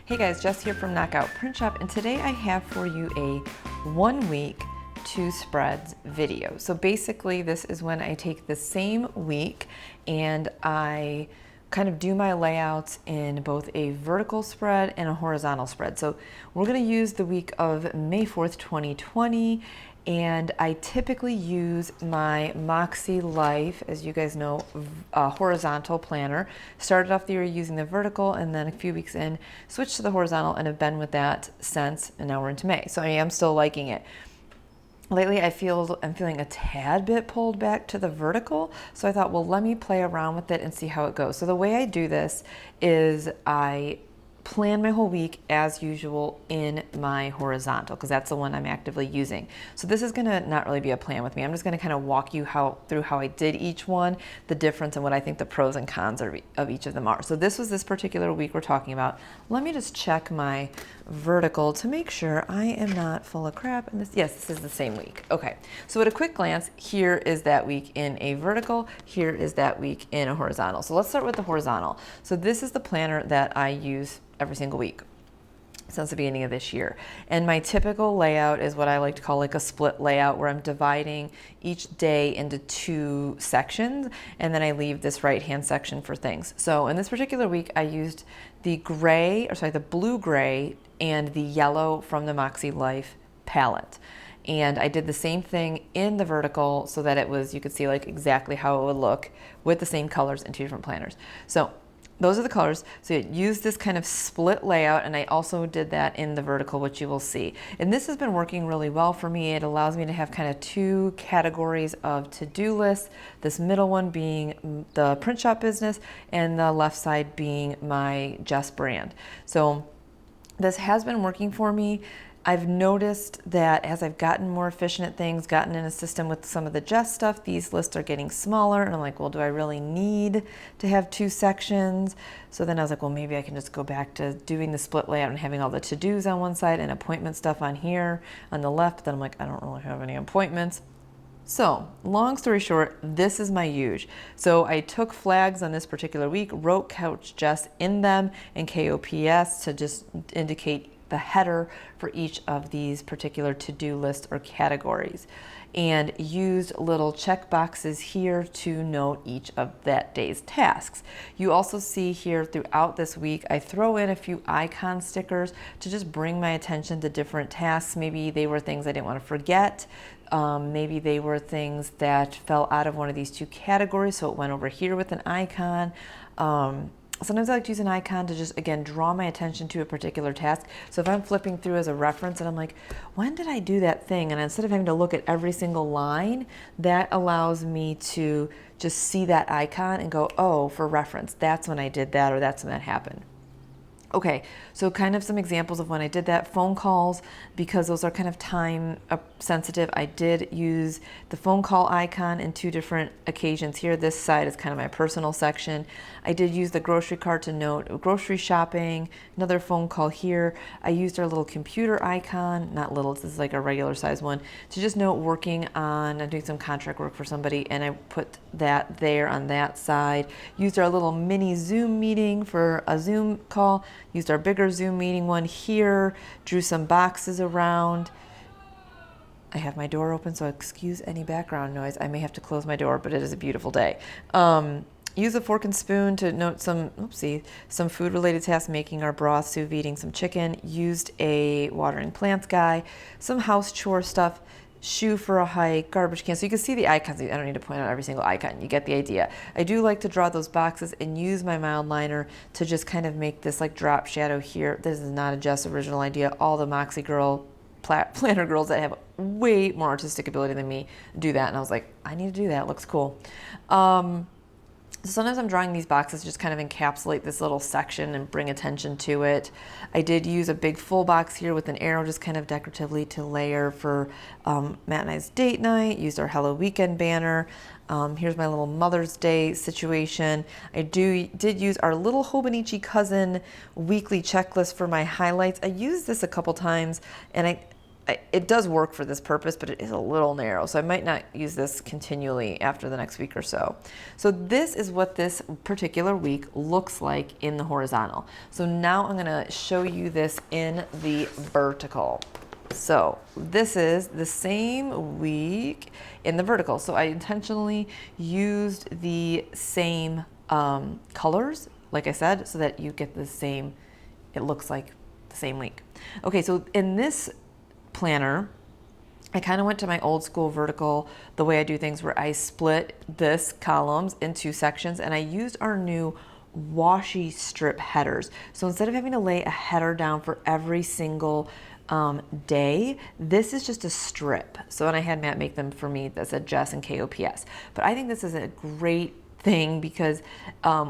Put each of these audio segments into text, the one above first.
Hey guys, Jess here from Knockout Print Shop, and today I have for you a 1 week 2 spreads video. So basically this is when I take the same week and I kind of do my layouts in both a vertical spread and a horizontal spread. So we're going to use the week of May 4th, 2020, and I typically use my Makse Life, as you guys know, horizontal planner. Started off the year using the vertical, and then a few weeks in, switched to the horizontal, and have been with that since, and now we're into May. So I am still liking it. Lately, I'm feeling a tad bit pulled back to the vertical, so I thought, well, let me play around with it and see how it goes. So the way I do this is I plan my whole week as usual in my horizontal, because that's the one I'm actively using. So this is going to not really be a plan with me. I'm just going to kind of walk you through how I did each one, the difference, and what I think the pros and cons of each of them are. So this was this particular week we're talking about. Let me just check my vertical to make sure I am not full of crap. And yes, this is the same week. Okay, so at a quick glance, here is that week in a vertical, here is that week in a horizontal. So let's start with the horizontal. So this is the planner that I use every single week since the beginning of this year. And my typical layout is what I like to call like a split layout, where I'm dividing each day into 2 sections, and then I leave this right-hand section for things. So in this particular week, I used the blue gray and the yellow from the Makse Life palette. And I did the same thing in the vertical so that it was, you could see like exactly how it would look with the same colors in 2 different planners. So those are the colors. So it used this kind of split layout, and I also did that in the vertical, which you will see. And this has been working really well for me. It allows me to have kind of 2 categories of to-do lists, this middle one being the print shop business and the left side being my Jess brand. So this has been working for me. I've noticed that as I've gotten more efficient at things, gotten in a system with some of the Jess stuff, these lists are getting smaller, and I'm like, well, do I really need to have 2 sections? So then I was like, well, maybe I can just go back to doing the split layout and having all the to-dos on one side and appointment stuff on here on the left. But then I'm like, I don't really have any appointments. So long story short, this is my huge. So I took flags on this particular week, wrote Couch Jess in them and KOPS to just indicate the header for each of these particular to-do lists or categories, and used little check boxes here to note each of that day's tasks. You also see here throughout this week, I throw in a few icon stickers to just bring my attention to different tasks. Maybe they were things I didn't want to forget. Maybe they were things that fell out of one of these 2 categories, so it went over here with an icon. Sometimes I like to use an icon to just, again, draw my attention to a particular task. So if I'm flipping through as a reference and I'm like, when did I do that thing? And instead of having to look at every single line, that allows me to just see that icon and go, oh, for reference, that's when I did that, or that's when that happened. Okay, so kind of some examples of when I did that. Phone calls, because those are kind of time sensitive, I did use the phone call icon in 2 different occasions here. This side is kind of my personal section. I did use the grocery cart to note grocery shopping, another phone call here. I used our little computer icon, not little, this is like a regular size one, to just note working on, I'm doing some contract work for somebody, and I put that there on that side. Used our little mini Zoom meeting for a Zoom call. Used our bigger Zoom meeting one here, drew some boxes around. I have my door open, so excuse any background noise. I may have to close my door, but it is a beautiful day. Use a fork and spoon to note some food-related tasks, making our broth, sous videing some chicken. Used a watering plants guy, some house chore stuff, shoe for a hike, garbage can. So you can see the icons. I don't need to point out every single icon. You get the idea. I do like to draw those boxes and use my mild liner to just kind of make this like drop shadow here. This is not a Jess original idea. All the Makse girl planner girls that have way more artistic ability than me do that. And I was like, I need to do that. It looks cool. So sometimes I'm drawing these boxes to just kind of encapsulate this little section and bring attention to it. I did use a big full box here with an arrow just kind of decoratively to layer for Matt and I's date night. Used our Hello Weekend banner. Here's my little Mother's Day situation. I did use our little Hobonichi cousin weekly checklist for my highlights. I used this a couple times, and it does work for this purpose, but it is a little narrow. So I might not use this continually after the next week or so. So this is what this particular week looks like in the horizontal. So now I'm gonna show you this in the vertical. So this is the same week in the vertical. So I intentionally used the same colors, like I said, so that you get the same, it looks like the same week. Okay, so in this planner, I kind of went to my old school vertical, the way I do things, where I split this columns into sections, and I used our new washi strip headers. So instead of having to lay a header down for every single day, this is just a strip. So, and I had Matt make them for me that said Jess and KOPS. But I think this is a great thing because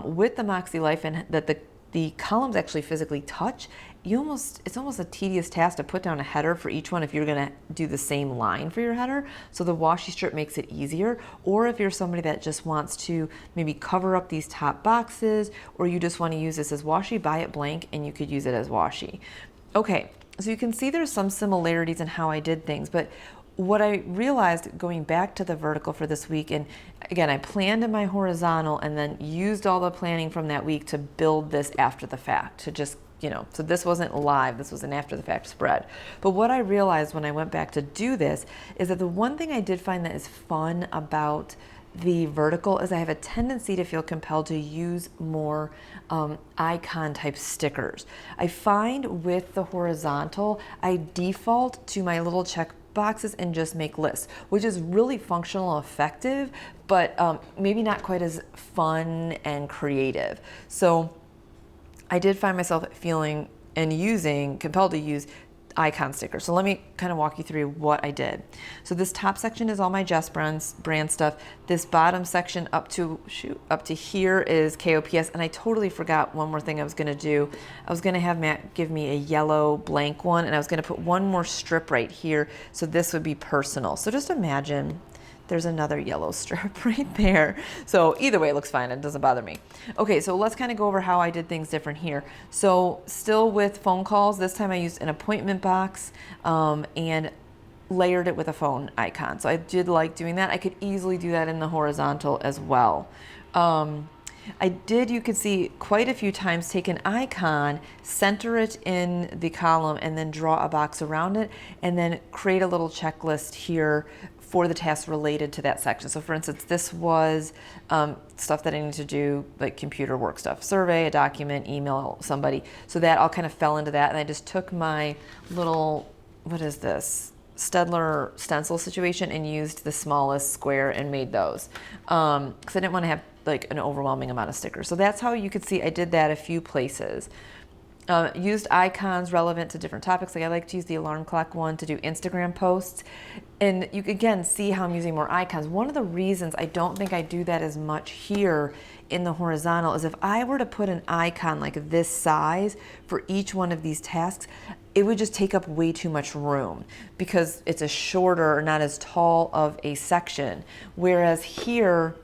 with the Makse Life and that the columns actually physically touch, it's almost a tedious task to put down a header for each one if you're gonna do the same line for your header. So the washi strip makes it easier. Or if you're somebody that just wants to maybe cover up these top boxes, or you just wanna use this as washi, buy it blank and you could use it as washi. Okay, so you can see there's some similarities in how I did things, but what I realized going back to the vertical for this week, and again, I planned in my horizontal and then used all the planning from that week to build this after the fact, to just, so this wasn't live, this was an after the fact spread. But what I realized when I went back to do this is that the one thing I did find that is fun about the vertical is I have a tendency to feel compelled to use more icon type stickers. I find with the horizontal, I default to my little check boxes and just make lists, which is really functional, effective, but maybe not quite as fun and creative. So I did find myself feeling and compelled to use icon stickers. So let me kind of walk you through what I did. So this top section is all my Jess brand stuff. This bottom section up to here is KOPS, and I totally forgot one more thing I was going to do. I was going to have Matt give me a yellow blank one, and I was going to put one more strip right here, so this would be personal. So just imagine there's another yellow strip right there. So either way, it looks fine. It doesn't bother me. Okay, so let's kind of go over how I did things different here. So still with phone calls, this time I used an appointment box and layered it with a phone icon. So I did like doing that. I could easily do that in the horizontal as well. You could see quite a few times take an icon, center it in the column, and then draw a box around it, and then create a little checklist here for the tasks related to that section. So for instance, this was stuff that I need to do, like computer work stuff, survey, a document, email somebody. So that all kind of fell into that. And I just took my little, what is this? Stedler stencil situation and used the smallest square and made those. Because I didn't want to have like an overwhelming amount of stickers. So that's how you could see I did that a few places. Used icons relevant to different topics. Like I like to use the alarm clock one to do Instagram posts. And you can again see how I'm using more icons. One of the reasons I don't think I do that as much here in the horizontal is if I were to put an icon like this size for each one of these tasks, it would just take up way too much room because it's a shorter or not as tall of a section. Whereas here,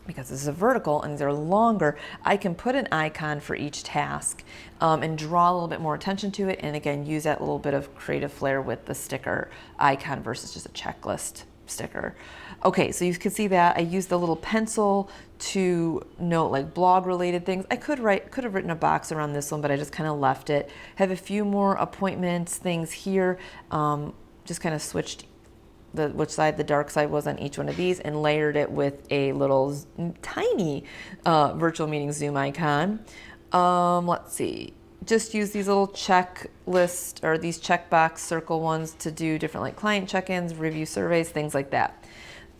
because this is a vertical and they're longer, I can put an icon for each task and draw a little bit more attention to it, and again use that little bit of creative flair with the sticker icon versus just a checklist sticker. Okay, so you can see that I used the little pencil to note like blog related things. I could have written a box around this one, but I just kind of left it. Have a few more appointments things here, just kind of switched which side the dark side was on each one of these and layered it with a little tiny virtual meeting Zoom icon. Let's see, just use these little checklist or these checkbox circle ones to do different like client check-ins, review surveys, things like that.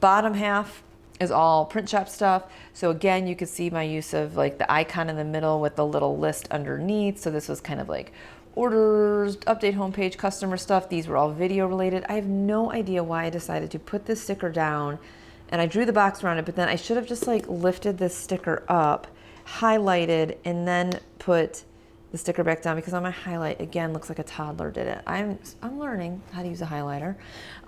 Bottom half is all print shop stuff. So again, you could see my use of like the icon in the middle with the little list underneath. So this was kind of like orders, update homepage, customer stuff. These were all video related. I have no idea why I decided to put this sticker down, and I drew the box around it, but then I should have just like lifted this sticker up, highlighted, and then put the sticker back down, because on my highlight, again, looks like a toddler did it. I'm learning how to use a highlighter.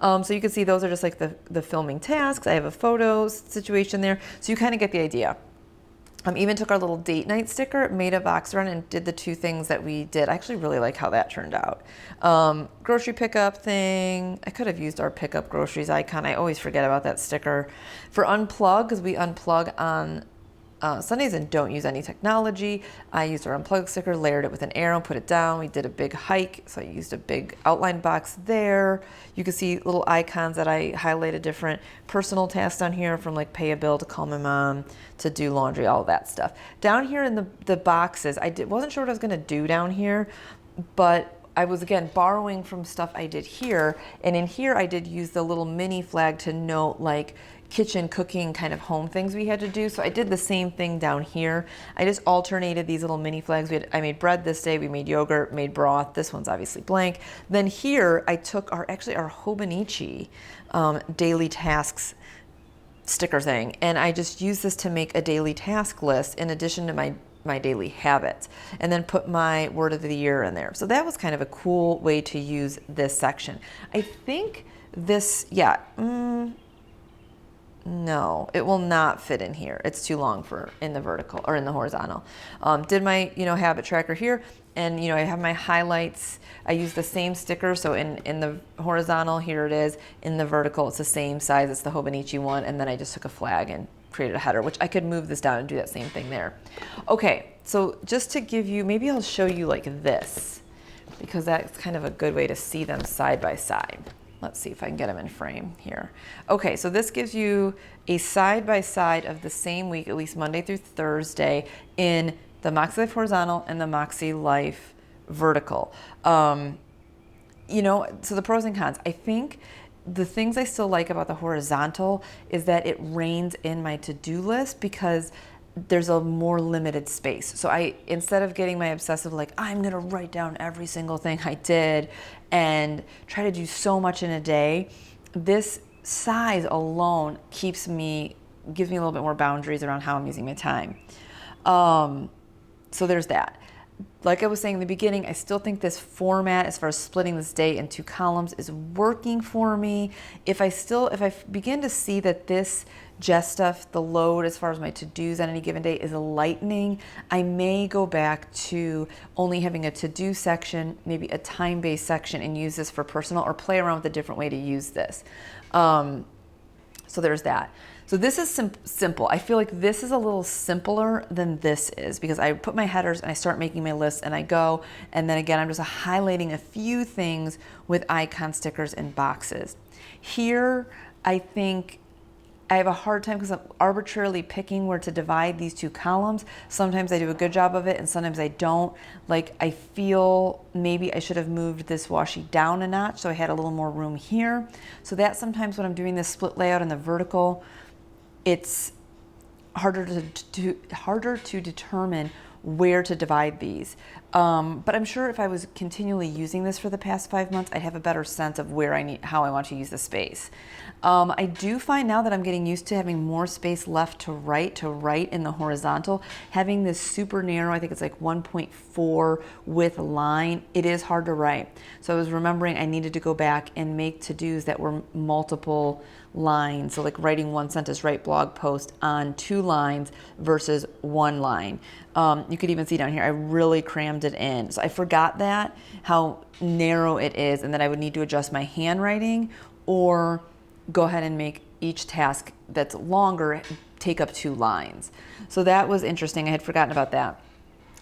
So you can see those are just like the filming tasks. I have a photo situation there. So you kind of get the idea. Even took our little date night sticker, made a box run, and did the two things that we did. I actually really like how that turned out. Grocery pickup thing. I could have used our pickup groceries icon. I always forget about that sticker. For unplug, because we unplug on Sundays and don't use any technology, I used our unplug sticker, layered it with an arrow, put it down. We did a big hike, so I used a big outline box there. You can see little icons that I highlighted different personal tasks down here, from like pay a bill to call my mom to do laundry, all of that stuff. Down here in the boxes, wasn't sure what I was gonna do down here, but I was again borrowing from stuff I did here, and in here I did use the little mini flag to note like kitchen cooking kind of home things we had to do. So I did the same thing down here. I just alternated these little mini flags. I made bread this day, we made yogurt, made broth. This one's obviously blank. Then here I took our Hobonichi daily tasks sticker thing, and I just used this to make a daily task list in addition to my daily habits, and then put my word of the year in there. So that was kind of a cool way to use this section. I think this, no, it will not fit in here. It's too long for in the vertical or in the horizontal. Did my, habit tracker here, and I have my highlights. I use the same sticker, so in the horizontal, here it is. In the vertical, it's the same size. It's the Hobonichi one, and then I just took a flag and created a header, which I could move this down and do that same thing there. Okay, so just to give you, maybe I'll show you like this, because that's kind of a good way to see them side by side. Let's see if I can get them in frame here. Okay, so this gives you a side by side of the same week, at least Monday through Thursday, in the Makse Life Horizontal and the Makse Life Vertical. So the pros and cons. I think the things I still like about the horizontal is that it reins in my to-do list, because there's a more limited space. So instead of getting my obsessive, like, I'm gonna write down every single thing I did and try to do so much in a day, this size alone gives me a little bit more boundaries around how I'm using my time. So there's that. Like I was saying in the beginning, I still think this format, as far as splitting this day into columns, is working for me. If I begin to see that this Jess stuff, the load as far as my to-dos on any given day is lightening, I may go back to only having a to-do section, maybe a time-based section, and use this for personal, or play around with a different way to use this. So there's that. So this is simple. I feel like this is a little simpler than this is, because I put my headers and I start making my list and I go, and then again, I'm just highlighting a few things with icon stickers and boxes. Here, I think I have a hard time because I'm arbitrarily picking where to divide these two columns. Sometimes I do a good job of it and sometimes I don't. Like, I feel maybe I should have moved this washi down a notch so I had a little more room here. So that sometimes when I'm doing this split layout in the vertical, it's harder to determine where to divide these. But I'm sure if I was continually using this for the past 5 months, I'd have a better sense of how I want to use the space. I do find now that I'm getting used to having more space left to write in the horizontal. Having this super narrow, I think it's like 1.4 width line, it is hard to write. So I was remembering I needed to go back and make to-dos that were multiple lines. So like writing one sentence, write blog post on 2 lines versus 1 line. You could even see down here, I really crammed it in. So I forgot how narrow it is, and that I would need to adjust my handwriting or go ahead and make each task that's longer take up 2 lines. So that was interesting. I had forgotten about that.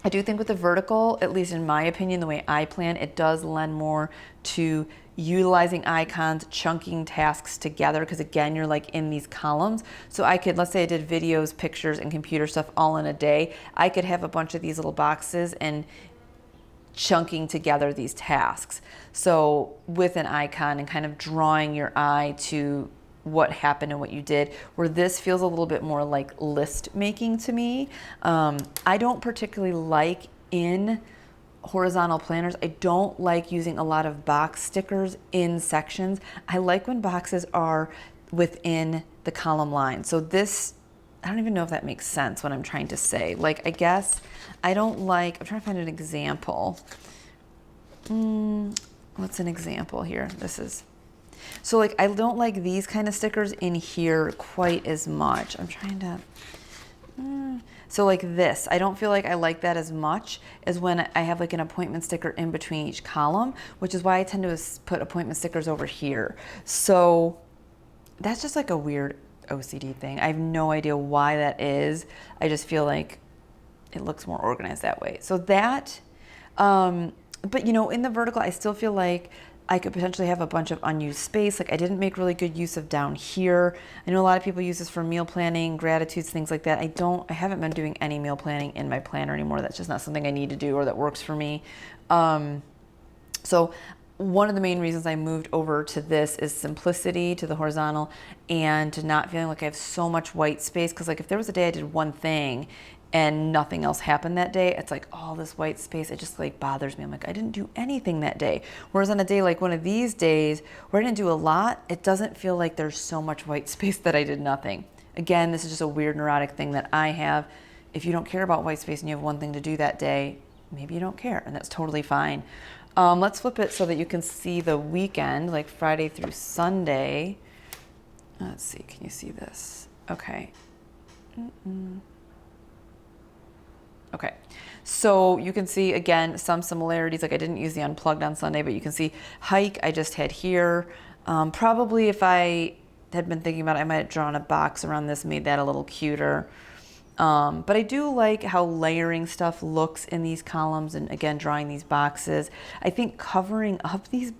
I do think with the vertical, at least in my opinion, the way I plan, it does lend more to utilizing icons, chunking tasks together, because again, you're like in these columns. So I could, let's say I did videos, pictures, and computer stuff all in a day. I could have a bunch of these little boxes and chunking together these tasks. So with an icon and kind of drawing your eye to what happened and what you did, where this feels a little bit more like list making to me. I don't particularly like in horizontal planners, I don't like using a lot of box stickers in sections. I like when boxes are within the column line. So this, I don't even know if that makes sense what I'm trying to say. Like, I guess I don't like, I'm trying to find an example. What's an example here? So like, I don't like these kind of stickers in here quite as much. I'm trying to, So like this, I don't feel like I like that as much as when I have like an appointment sticker in between each column, which is why I tend to put appointment stickers over here. So that's just like a weird OCD thing. I have no idea why that is. I just feel like it looks more organized that way. So that, but you know, in the vertical, I still feel like I could potentially have a bunch of unused space. Like I didn't make really good use of down here. I know a lot of people use this for meal planning, gratitudes, things like that. I haven't been doing any meal planning in my planner anymore. That's just not something I need to do or that works for me. So one of the main reasons I moved over to this is simplicity, to the horizontal, and to not feeling like I have so much white space. Because like if there was a day I did one thing and nothing else happened that day, it's like all this white space, it just like bothers me. I'm like, I didn't do anything that day. Whereas on a day like one of these days where I didn't do a lot, it doesn't feel like there's so much white space that I did nothing. Again, this is just a weird neurotic thing that I have. If you don't care about white space and you have one thing to do that day, maybe you don't care, and that's totally fine. Let's flip it so that you can see the weekend, like Friday through Sunday. Let's see, can you see this? Okay. Okay, so you can see, again, some similarities. Like I didn't use the unplugged on Sunday, but you can see hike I just had here. Probably if I had been thinking about it, I might have drawn a box around this, made that a little cuter. But I do like how layering stuff looks in these columns, and again, drawing these boxes. I think covering up these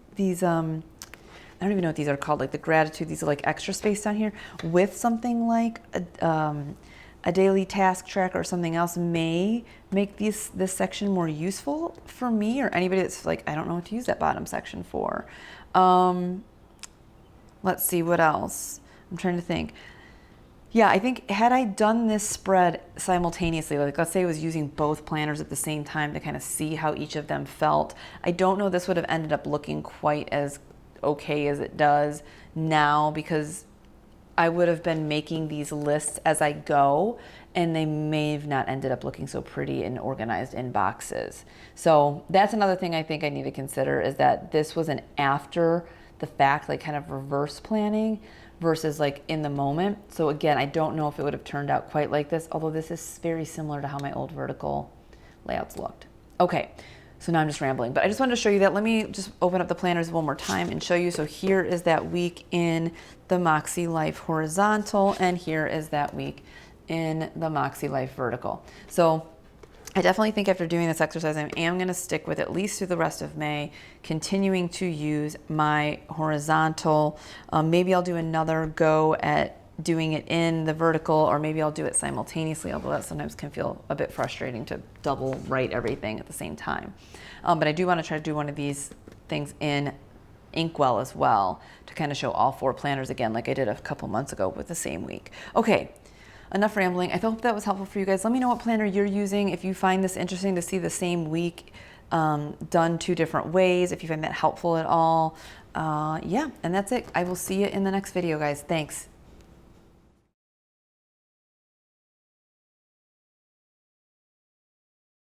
I don't even know what these are called, like the gratitude, these are like extra space down here, with something like a daily task tracker or something else may make this section more useful for me or anybody that's like, I don't know what to use that bottom section for. Let's see what else. I'm trying to think. Yeah, I think had I done this spread simultaneously, like let's say I was using both planners at the same time to kind of see how each of them felt, I don't know this would have ended up looking quite as okay as it does now, because I would have been making these lists as I go, and they may have not ended up looking so pretty and organized in boxes. So that's another thing I think I need to consider, is that this was an after the fact, like kind of reverse planning versus like in the moment. So again, I don't know if it would have turned out quite like this, although this is very similar to how my old vertical layouts looked. Okay. So now I'm just rambling, but I just wanted to show you that. Let me just open up the planners one more time and show you. So here is that week in the Makse Life Horizontal, and here is that week in the Makse Life Vertical. So I definitely think after doing this exercise, I am going to stick with at least through the rest of May, continuing to use my horizontal. Maybe I'll do another go at doing it in the vertical, or maybe I'll do it simultaneously, although that sometimes can feel a bit frustrating to double write everything at the same time. But I do want to try to do one of these things in Inkwell as well, to kind of show all 4 planners again, like I did a couple months ago with the same week. Okay, enough rambling. I hope that was helpful for you guys. Let me know what planner you're using, if you find this interesting to see the same week done 2 different ways, if you find that helpful at all. Yeah, and that's it. I will see you in the next video, guys. Thanks.